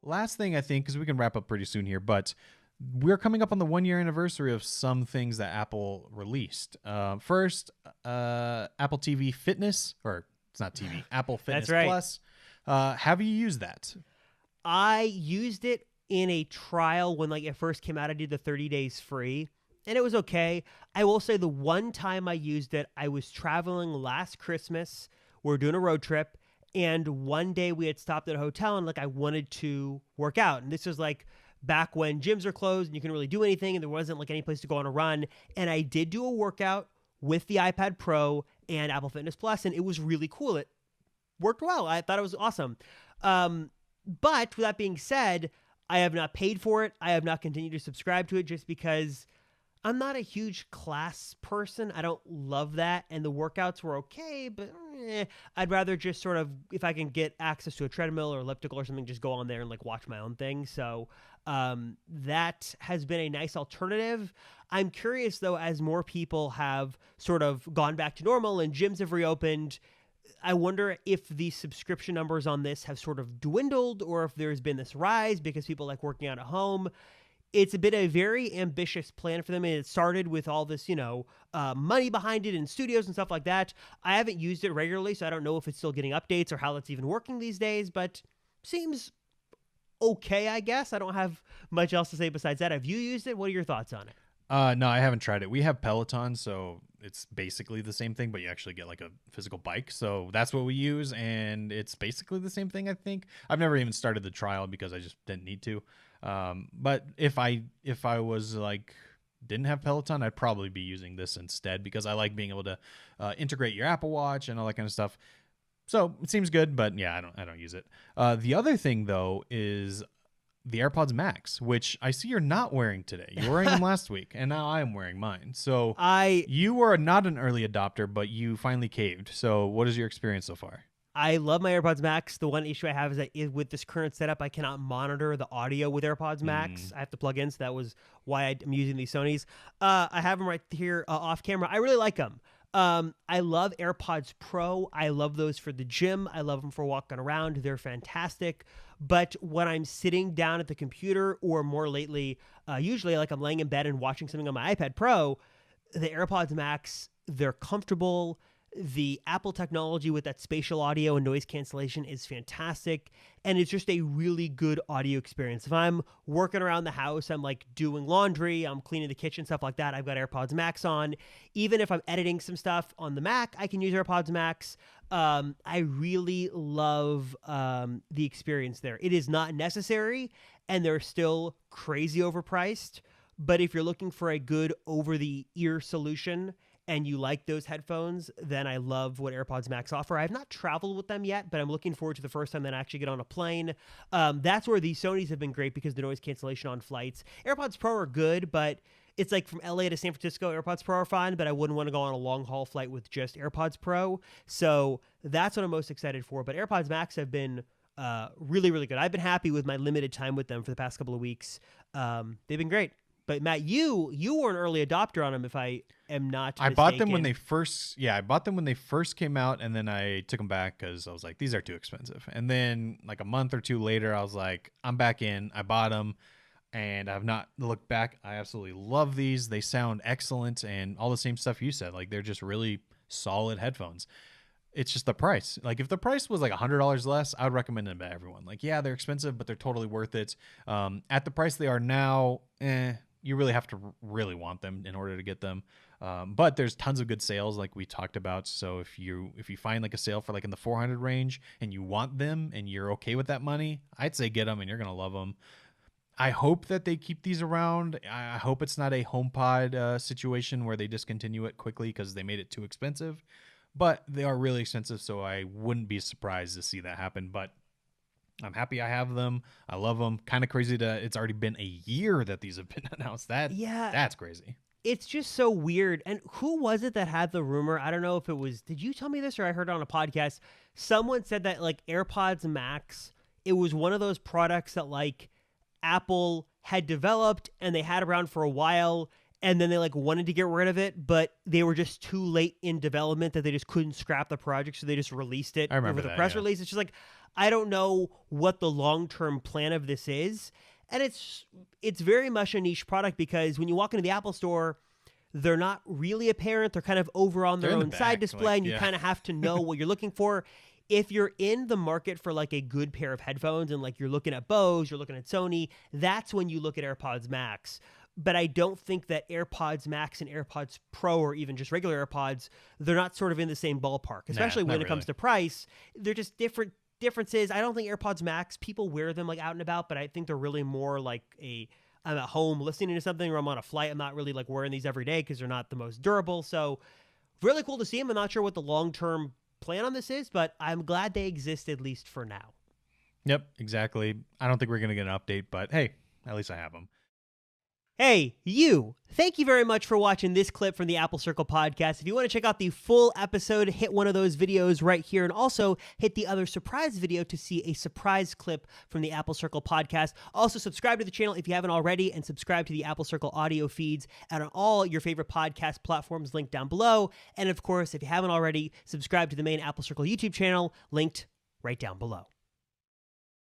last thing I think, because we can wrap up pretty soon here, but we're coming up on the 1 year anniversary of some things that Apple released. First, Apple TV Fitness, or it's not TV, Apple Fitness That's right. Plus. Have you used that? I used it in a trial when it first came out. I did the 30 days free, and it was okay. I will say the one time I used it, I was traveling last Christmas. We were doing a road trip, and one day we had stopped at a hotel, and I wanted to work out. And this was back when gyms are closed and you couldn't really do anything, and there wasn't any place to go on a run. And I did do a workout with the iPad Pro and Apple Fitness Plus, and it was really cool. It worked well. I thought it was awesome. But with that being said, I have not paid for it. I have not continued to subscribe to it just because I'm not a huge class person. I don't love that. And the workouts were okay, but I'd rather just sort of, if I can get access to a treadmill or elliptical or something, just go on there and watch my own thing. So that has been a nice alternative. I'm curious, though, as more people have sort of gone back to normal and gyms have reopened, I wonder if the subscription numbers on this have sort of dwindled or if there's been this rise because people like working out at home. It's been a very ambitious plan for them, and it started with all this, money behind it in studios and stuff like that. I haven't used it regularly, so I don't know if it's still getting updates or how it's even working these days, but seems okay, I guess. I don't have much else to say besides that. Have you used it? What are your thoughts on it? No, I haven't tried it. We have Peloton, so it's basically the same thing, but you actually get a physical bike. So that's what we use, and it's basically the same thing, I think. I've never even started the trial because I just didn't need to. But if I was didn't have Peloton, I'd probably be using this instead because I like being able to integrate your Apple Watch and all that kind of stuff. So it seems good, but yeah, I don't use it. The other thing though is the AirPods Max, which I see you're not wearing today. You were wearing them last week, and now I am wearing mine. So you were not an early adopter, but you finally caved. So what is your experience so far? I love my AirPods Max. The one issue I have is that with this current setup, I cannot monitor the audio with AirPods Max. I have to plug in, so that was why I'm using these Sonys. I have them right here off camera. I really like them. I love AirPods Pro. I love those for the gym. I love them for walking around. They're fantastic. But when I'm sitting down at the computer, or more lately, usually I'm laying in bed and watching something on my iPad Pro, the AirPods Max, they're comfortable. The Apple technology with that spatial audio and noise cancellation is fantastic, and it's just a really good audio experience. If I'm working around the house, I'm doing laundry, I'm cleaning the kitchen, stuff like that, I've got AirPods Max on. Even if I'm editing some stuff on the Mac, I can use AirPods Max. I really love the experience there. It is not necessary, and they're still crazy overpriced, but if you're looking for a good over-the-ear solution and you like those headphones, then I love what AirPods Max offer. I have not traveled with them yet, but I'm looking forward to the first time that I actually get on a plane. That's where these Sonys have been great because the noise cancellation on flights. AirPods Pro are good, but it's from LA to San Francisco, AirPods Pro are fine, but I wouldn't want to go on a long-haul flight with just AirPods Pro. So that's what I'm most excited for. But AirPods Max have been really, really good. I've been happy with my limited time with them for the past couple of weeks. They've been great. But Matt, you were an early adopter on them, if I am not mistaken. I bought them when they first came out, and then I took them back because I was like, these are too expensive. And then a month or two later, I was like, I'm back in. I bought them, and I've not looked back. I absolutely love these. They sound excellent, and all the same stuff you said. They're just really solid headphones. It's just the price. If the price was $100 less, I would recommend them to everyone. Yeah, they're expensive, but they're totally worth it. At the price they are now, you really have to really want them in order to get them. But there's tons of good sales like we talked about. So if you find a sale for in the 400 range and you want them and you're okay with that money, I'd say get them and you're going to love them. I hope that they keep these around. I hope it's not a HomePod situation where they discontinue it quickly because they made it too expensive. But they are really expensive, so I wouldn't be surprised to see that happen. But I'm happy I have them. I love them. Kind of crazy it's already been a year that these have been announced. That's crazy. It's just so weird. And who was it that had the rumor? I don't know if it was, did you tell me this or I heard it on a podcast? Someone said that AirPods Max, it was one of those products that Apple had developed and they had around for a while, and then they like wanted to get rid of it, but they were just too late in development that they just couldn't scrap the project, so they just released it I remember with a that, press yeah. release. It's just like, I don't know what the long-term plan of this is, and it's very much a niche product because when you walk into the Apple Store, they're not really apparent. They're kind of over on their They're in own the side back, display, like, and you yeah. kind of have to know what you're looking for. If you're in the market for like a good pair of headphones and like you're looking at Bose, you're looking at Sony, that's when you look at AirPods Max. But I don't think that AirPods Max and AirPods Pro or even just regular AirPods, they're not sort of in the same ballpark, especially when it comes to price. They're just differences. I don't think AirPods Max, people wear them like out and about, but I think they're really more like I'm at home listening to something or I'm on a flight. I'm not really like wearing these every day because they're not the most durable. So really cool to see them. I'm not sure what the long-term plan on this is, but I'm glad they exist at least for now. Yep, exactly. I don't think we're going to get an update, but hey, at least I have them. Hey, you! Thank you very much for watching this clip from the Apple Circle podcast. If you want to check out the full episode, hit one of those videos right here, and also hit the other surprise video to see a surprise clip from the Apple Circle podcast. Also, subscribe to the channel if you haven't already, and subscribe to the Apple Circle audio feeds and on all your favorite podcast platforms linked down below. And of course, if you haven't already, subscribe to the main Apple Circle YouTube channel linked right down below.